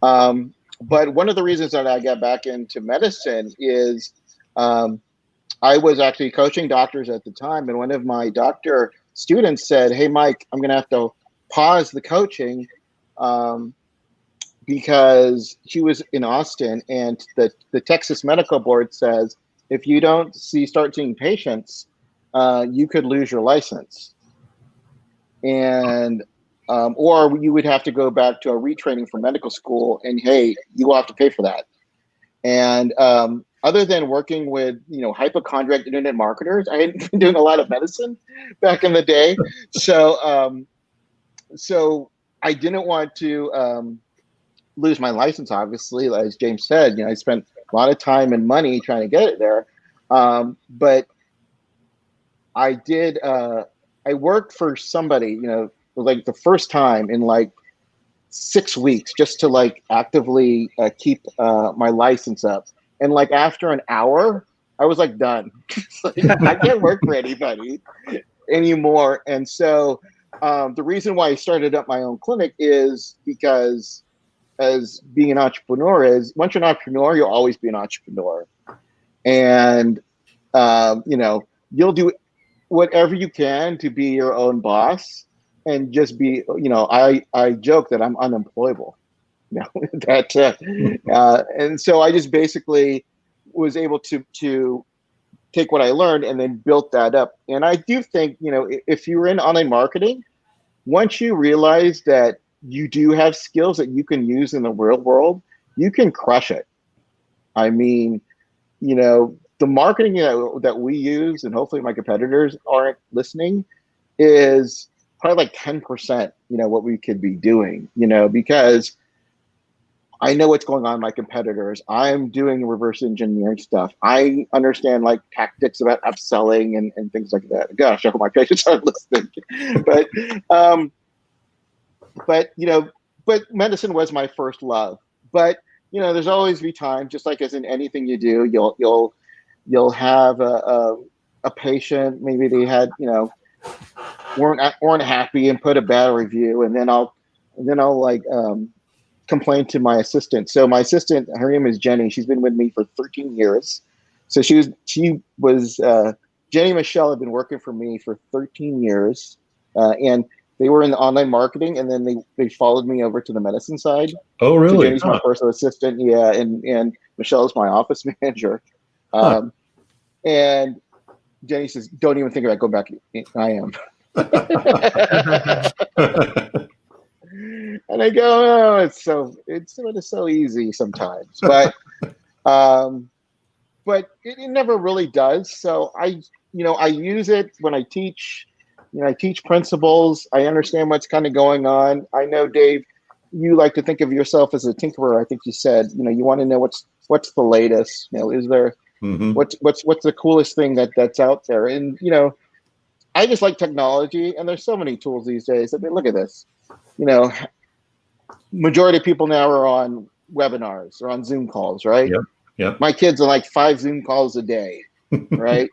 But one of the reasons that I got back into medicine is I was actually coaching doctors at the time, and one of my doctor students said, "Hey, Mike, I'm going to have to pause the coaching because she was in Austin, and the Texas Medical Board says if you don't start seeing patients, you could lose your license." And or you would have to go back to a retraining for medical school, and hey, you will have to pay for that. And other than working with hypochondriac internet marketers, I had been doing a lot of medicine back in the day. So I didn't want to lose my license. Obviously, as James said, I spent a lot of time and money trying to get it there. But I did. I worked for somebody, like the first time in like 6 weeks, just to like actively keep my license up. And like after an hour, I was like done. I can't work for anybody anymore. And so the reason why I started up my own clinic is because, as being an entrepreneur is, once you're an entrepreneur, you'll always be an entrepreneur. And you'll do whatever you can to be your own boss and just be, I joke that I'm unemployable. And so I just basically was able to take what I learned and then built that up. And I do think, if you're in online marketing, once you realize that you do have skills that you can use in the real world, you can crush it. I mean, the marketing that we use, and hopefully my competitors aren't listening, is probably like 10%, what we could be doing, because I know what's going on in my competitors. I'm doing reverse engineering stuff. I understand like tactics about upselling and things like that. Gosh, I hope my patients aren't listening. But medicine was my first love. But there's always be time, just like as in anything you do, you'll have a patient, maybe they had weren't happy and put a bad review, and then I'll like complain to my assistant. So my assistant, her name is Jenny. She's been with me for 13 years. So she was Jenny and Michelle have been working for me for 13 years, and they were in the online marketing, and then they followed me over to the medicine side. Oh, So really? Jenny's my personal assistant, yeah, and Michelle's my office manager. And Jenny says, "Don't even think about going back." I am. And I go, "Oh, it's so easy sometimes," but it never really does. So I use it when I teach. I teach principles. I understand what's kind of going on. I know, Dave, you like to think of yourself as a tinkerer. I think you said, you want to know what's the latest. Is there what's the coolest thing that's out there? And I just like technology, and there's so many tools these days. I mean, look at this. Majority of people now are on webinars or on Zoom calls, right? Yep. My kids are like 5 Zoom calls a day, right?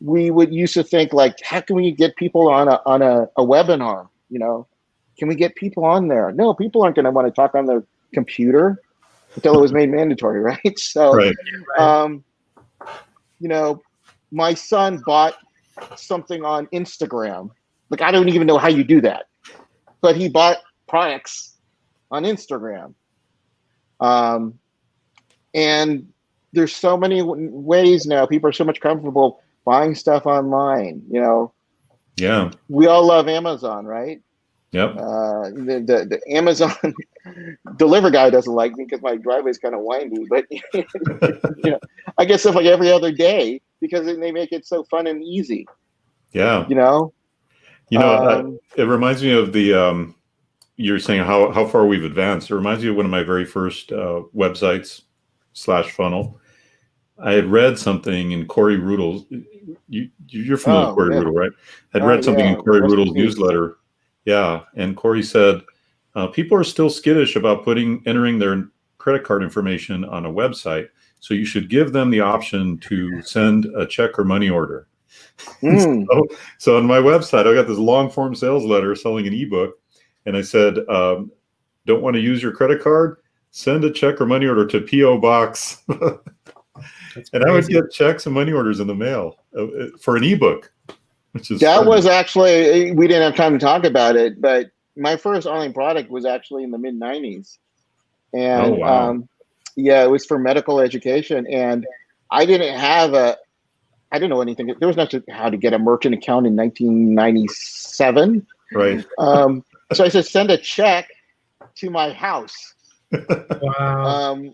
We would used to think like, how can we get people on a webinar? Can we get people on there? No, people aren't going to want to talk on their computer until it was made mandatory, right? So, right. My son bought something on Instagram. Like, I don't even know how you do that, but he bought products on Instagram. And there's so many ways now. People are so much comfortable buying stuff online. Yeah. We all love Amazon, right? Yep. The Amazon deliver guy doesn't like me because my driveway is kind of windy, but I get stuff like every other day because they make it so fun and easy. Yeah. It reminds me of the you're saying how far we've advanced. It reminds me of one of my very first websites /funnel. I had read something in Corey Rudel's. You're familiar with Corey Rudel, right? I'd read something in Corey Rudel's newsletter. Yeah, and Corey said people are still skittish about entering their credit card information on a website, so you should give them the option to send a check or money order. So on my website, I got this long form sales letter selling an ebook, and I said, "Don't want to use your credit card? Send a check or money order to P.O. Box." And I would get checks and money orders in the mail for an ebook, which is funny. Was actually, we didn't have time to talk about it, but my first online product was actually in the mid 90s. And it was for medical education. And I didn't know anything. There was nothing how to get a merchant account in 1997. Right. So I said, send a check to my house. Wow.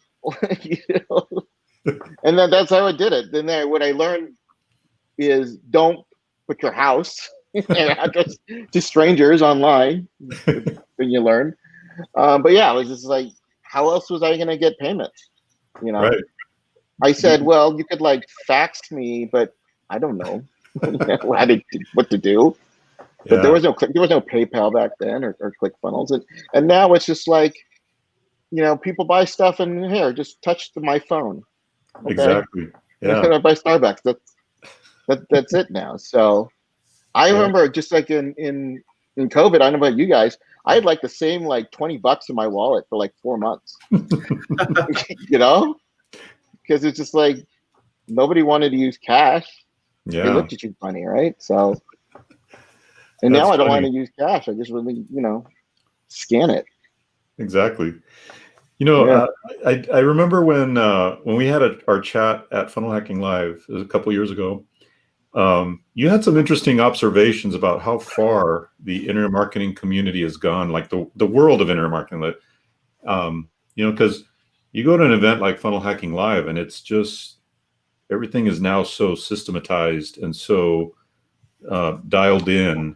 And that's how I did it. Then what I learned is don't put your house address to strangers online. When you learn, but yeah, it was just like, how else was I going to get payments? Right. I said, well, you could like fax me, but I don't know what to do. But Yeah. there was no PayPal back then or ClickFunnels, and now it's just like, people buy stuff and here, just touch my phone. Okay? Exactly. Yeah. I buy Starbucks. That's it now. So I remember just like in COVID, I don't know about you guys, I had like the same like $20 in my wallet for like 4 months. Because it's just like nobody wanted to use cash. Yeah. They looked at you funny, right? So, and now I don't want to use cash. I just really, scan it. Exactly. I remember when we had our chat at Funnel Hacking Live a couple years ago. You had some interesting observations about how far the internet marketing community has gone, like the world of internet marketing. Because you go to an event like Funnel Hacking Live, and it's just everything is now so systematized and so dialed in.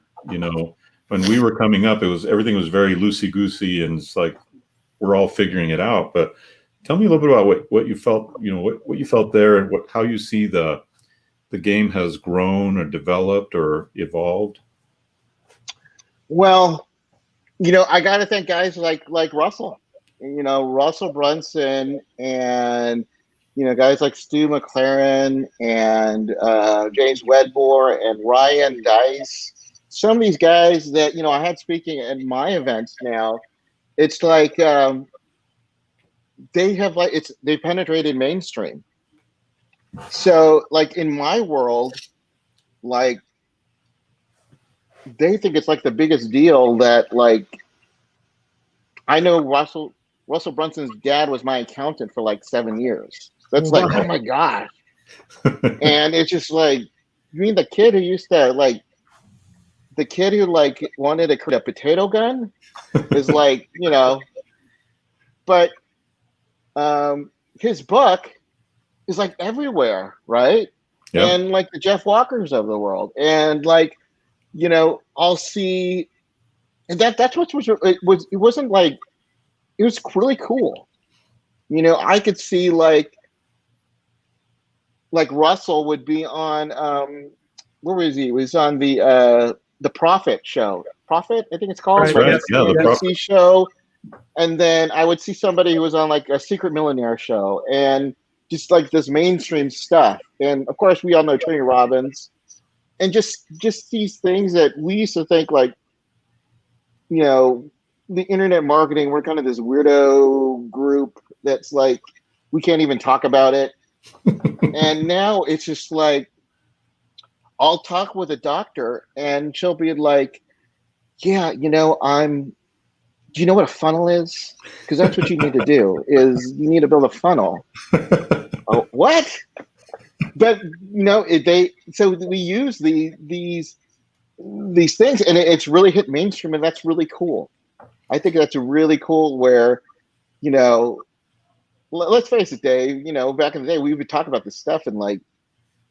When we were coming up, everything was very loosey goosey, and it's like we're all figuring it out. But tell me a little bit about what you felt. What you felt there, and how you see the game has grown or developed or evolved? Well, I got to thank guys like Russell, Russell Brunson, and guys like Stu McLaren and James Wedmore and Ryan Dice. Some of these guys that I had speaking at my events now. It's like they penetrated mainstream. So, like in my world, like they think it's like the biggest deal that like I know Russell Brunson's dad was my accountant for like 7 years. That's like, Wow. oh my gosh. And it's just like, you mean the kid who used to like the kid who like wanted to create a potato gun is like, you know, but his book is like everywhere, right? Yeah. And like the Jeff Walkers of the world. And like, you know, I'll see and that's what was it wasn't like it was really cool. You know, I could see like Russell would be on where was he? He was on the Prophet show. Prophet, I think it's called. Right, Like yeah, a the Prophet. CNBC show. And then I would see somebody who was on like a Secret Millionaire show and just like this mainstream stuff. And of course we all know Tony Robbins. And just these things that we used to think like, you know, the internet marketing, we're kind of this weirdo group that's like we can't even talk about it. And now it's just like I'll talk with a doctor and she'll be like, yeah, you know, do you know what a funnel is? Because that's what you need to do is you need to build a funnel. Oh, what? But you know, so we use these things and it's really hit mainstream and that's really cool. I think that's really cool where, you know, let's face it, Dave, you know, back in the day, we would talk about this stuff and like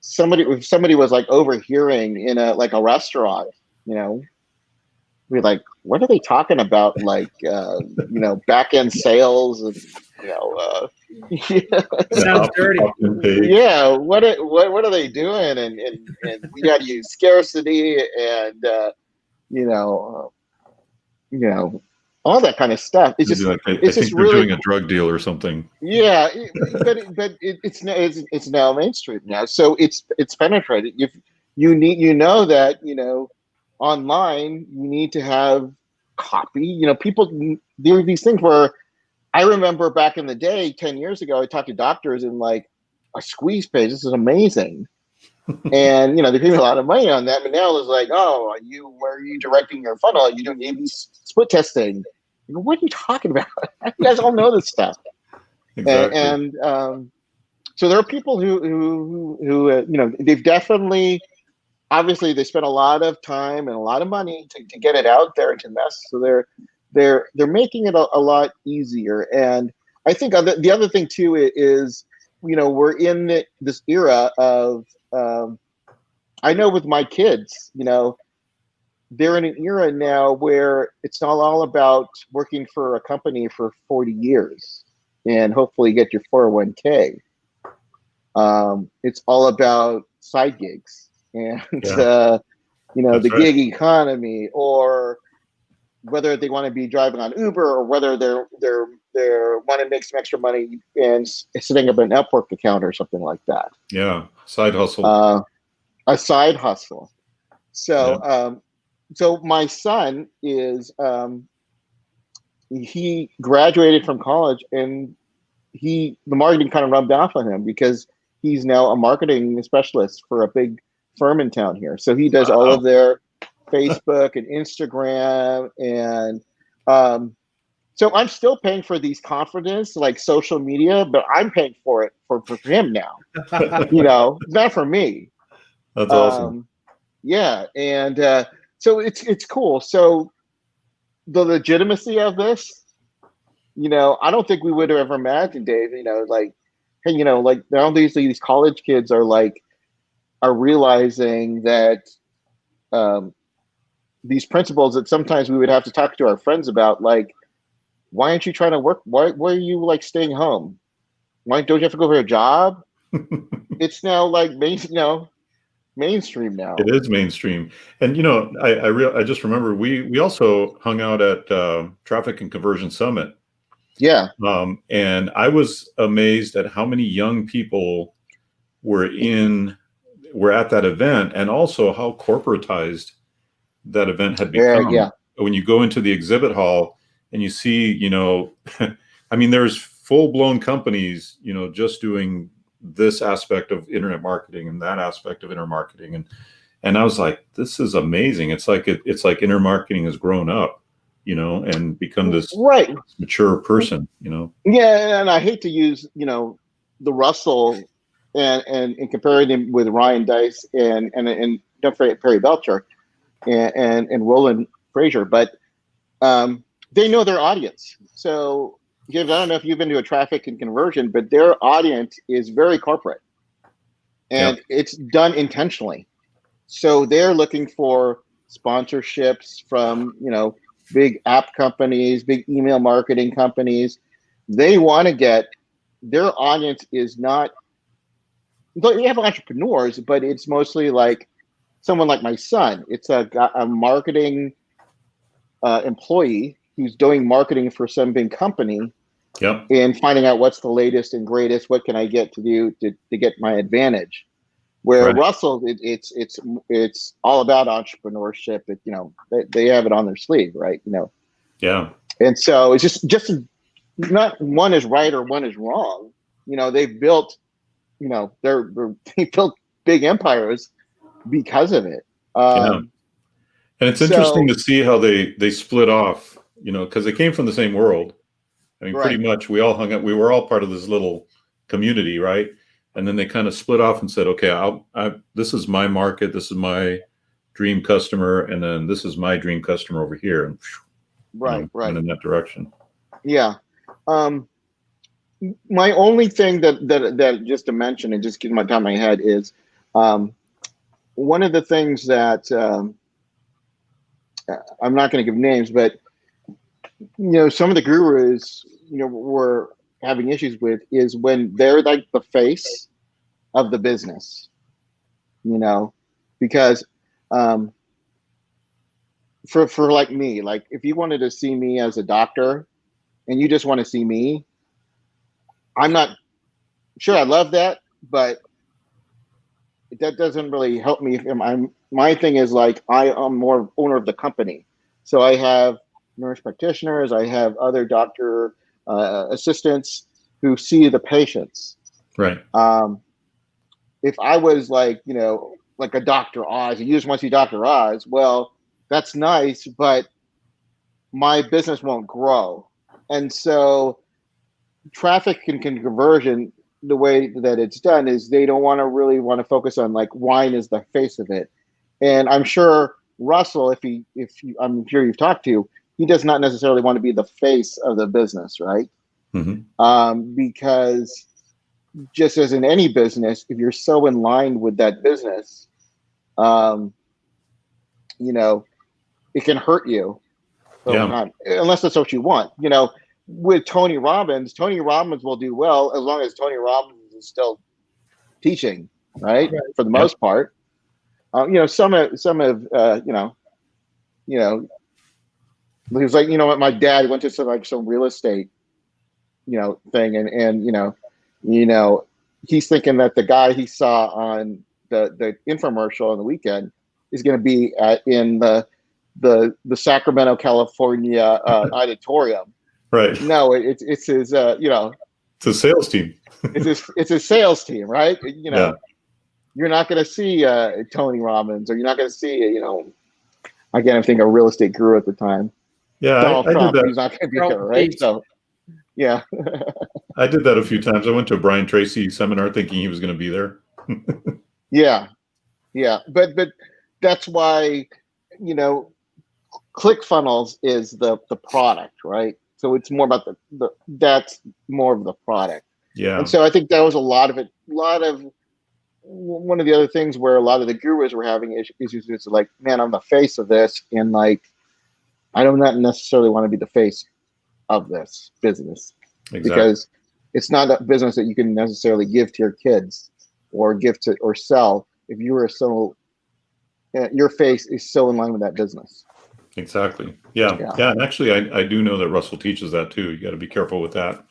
somebody was like overhearing in a restaurant, you know, we're like, what are they talking about? Like, you know, back end sales and, you know, Sounds dirty. yeah. What are they doing? And we got to use scarcity and, you know, all that kind of stuff. It's just, I it's think just they're really doing a drug deal or something. yeah, but it's now mainstream now, so it's penetrated. If you know that you know online you need to have copy. You know, people there are these things where I remember back in the day, 10 years ago, I talked to doctors and like a squeeze page. This is amazing, and you know they're giving a lot of money on that. But now it's like, oh, where are you directing your funnel? You doing A/B split testing? You know, what are you talking about? You guys all know this stuff. Exactly. And so there are people who you know, they've definitely, obviously they spent a lot of time and a lot of money to get it out there and to mess. So they're making it a lot easier. And I think the other thing too is, you know, we're in this era of, I know with my kids, you know, they're in an era now where it's not all about working for a company for 40 years and hopefully get your 401k. It's all about side gigs and, you know, That's the right. gig economy, or whether they want to be driving on Uber or whether they're want to make some extra money and setting up an Upwork account or something like that. Yeah. Side hustle. A side hustle. So, so my son is, he graduated from college and the marketing kind of rubbed off on him because he's now a marketing specialist for a big firm in town here. So he does all of their Facebook and Instagram. And so I'm still paying for these conferences like social media, but I'm paying for it for him now, you know, not for me. That's awesome. Yeah. And so it's cool. So the legitimacy of this, you know, I don't think we would have ever imagined, Dave, you know, like, hey, you know, like now these college kids are realizing that these principles that sometimes we would have to talk to our friends about, like, why aren't you trying to work? Why are you like staying home? Why don't you have to go for a job? It's now like mainstream now. It is mainstream. And, you know, I just remember we also hung out at Traffic and Conversion Summit. Yeah. And I was amazed at how many young people were at that event, and also how corporatized that event had become. Yeah. When you go into the exhibit hall and you see, you know, I mean, there's full-blown companies, you know, just doing this aspect of internet marketing and that aspect of internet marketing. And I was like, this is amazing. It's like internet marketing has grown up, and become this Right. mature person, Yeah, and I hate to use, the Russell and comparing him with Ryan Dice and don't forget Perry Belcher and Roland Frazier, but they know their audience. So, James, I don't know if you've been to a traffic and conversion, but their audience is very corporate, and it's done intentionally. So they're looking for sponsorships from, big app companies, big email marketing companies. They want to get, their audience is not, you have entrepreneurs, but it's mostly like someone like my son. It's a marketing employee who's doing marketing for some big company. Yep. And finding out what's the latest and greatest, what can I get to do to get my advantage. Where Right. Russell, it's all about entrepreneurship. They have it on their sleeve, right? Yeah. And so it's just not one is right or one is wrong. They've built, they built big empires because of it. Yeah. And it's interesting to see how they split off, because they came from the same world. I mean, pretty much we all hung up. We were all part of this little community, right? And then they kind of split off and said, okay, this is my market. This is my dream customer. And then this is my dream customer over here. And right. went in that direction. Yeah. My only thing that just to mention and just get my top of my head is one of the things that I'm not going to give names, but some of the gurus were having issues with is when they're like the face of the business, because for like me, like if you wanted to see me as a doctor and you just want to see me, I'm not sure I love that, but that doesn't really help me. My thing is like I am more owner of the company, so I have nurse practitioners, I have other doctor assistants who see the patients. Right. If I was like like a Dr. Oz, you just want to see Dr. Oz, well, that's nice, but my business won't grow. And so traffic and conversion, the way that it's done is they don't really want to focus on like wine is the face of it. And I'm sure Russell, I'm sure you've talked to, he does not necessarily want to be the face of the business, right? Mm-hmm. Because just as in any business, if you're so in line with that business, it can hurt you. Yeah. Unless that's what you want. With Tony Robbins will do well as long as Tony Robbins is still teaching, right? For the most part. Some of he was like, what, my dad went to some real estate, thing, and he's thinking that the guy he saw on the infomercial on the weekend is going to be in the Sacramento, California auditorium. Right. No, it's his it's a sales team. it's his sales team, right? You're not going to see Tony Robbins, or you're not going to see again, I think a real estate guru at the time. Yeah, Donald I Trump. did that. He's not going to be there, right? So, yeah. I did that a few times. I went to a Brian Tracy seminar thinking he was going to be there. Yeah, but that's why ClickFunnels is the product, right? So it's more about that's more of the product. Yeah. And so I think that was a lot of one of the other things where a lot of the gurus were having issues. It's like, man, I'm the face of this, and like, I do not necessarily want to be the face of this business. Exactly. Because it's not a business that you can necessarily give to your kids or give to or sell if you are your face is so in line with that business. Exactly. Yeah. And actually, I do know that Russell teaches that too. You got to be careful with that.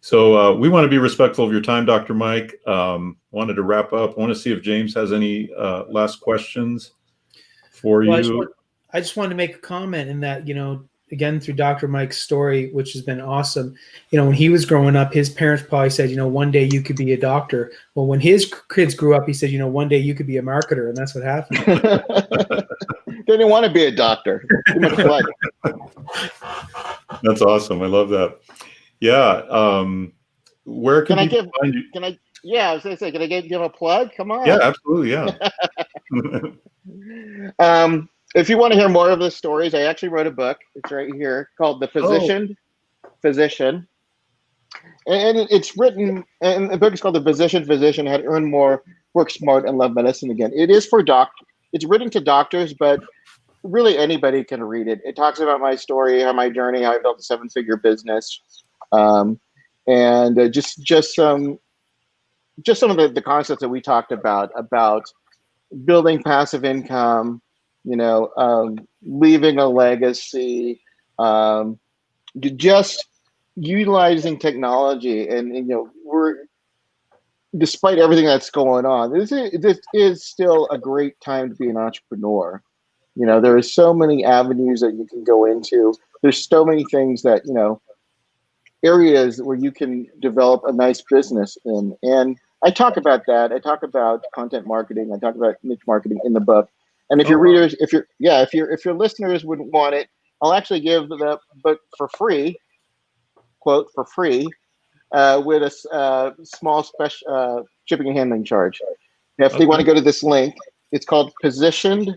So we want to be respectful of your time, Dr. Mike. Wanted to wrap up. I want to see if James has any last questions for you. I just wanted to make a comment in that, again through Dr. Mike's story, which has been awesome. When he was growing up, his parents probably said, one day you could be a doctor. Well, when his kids grew up, he said, one day you could be a marketer, and that's what happened. They didn't want to be a doctor. Too much blood. That's awesome. I love that. Yeah. Where can people find you? Yeah, I was going to say, can I give a plug? Come on. Yeah, absolutely. Yeah. If you want to hear more of the stories, I actually wrote a book. It's right here called The Physician. And it's written, and the book is called The Physician, How to Earn More, Work Smart, and Love Medicine Again. It is for it's written to doctors, but really anybody can read it. It talks about my story, my journey, how I built a 7-figure business, and just some of the concepts that we talked about building passive income, leaving a legacy, just utilizing technology, and we're, despite everything that's going on, this is still a great time to be an entrepreneur. There are so many avenues that you can go into. There's so many things that, areas where you can develop a nice business in. And I talk about that. I talk about content marketing. I talk about niche marketing in the book. And if your readers, if your listeners would want it, I'll actually give the book for free, quote, for free, with a small special shipping and handling charge. If they want to go to this link, it's called Positioned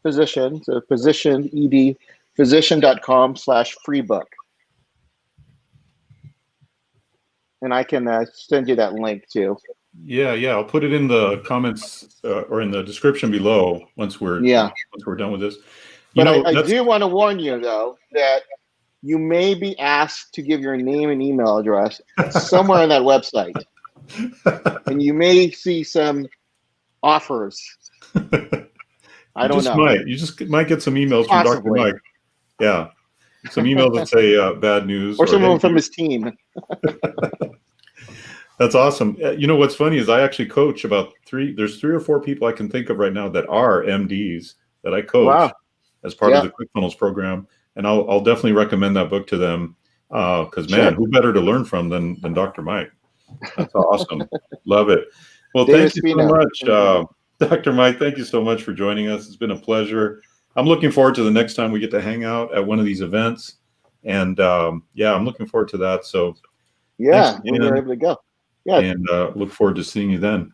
Physician, so Positioned, ED, physician.com/free book. And I can send you that link too. Yeah. I'll put it in the comments or in the description below once we're done with this. But I do want to warn you, though, that you may be asked to give your name and email address somewhere on that website, and you may see some offers. I don't know. You just might get some emails from Dr. Mike. Yeah. Some emails that say bad news. Or someone from his team. That's awesome. What's funny is I actually coach there's 3 or 4 people I can think of right now that are MDs that I coach as part of the ClickFunnels program. And I'll definitely recommend that book to them because, man, who better to learn from than Dr. Mike? That's awesome. Love it. Well, thank you so much, Dr. Mike. Thank you so much for joining us. It's been a pleasure. I'm looking forward to the next time we get to hang out at one of these events. And I'm looking forward to that. So when we're able to go. Yeah. And look forward to seeing you then.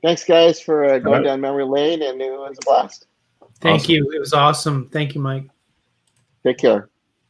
Thanks, guys, for going down memory lane, and it was a blast. Thank you. It was awesome. Thank you, Mike. Take care.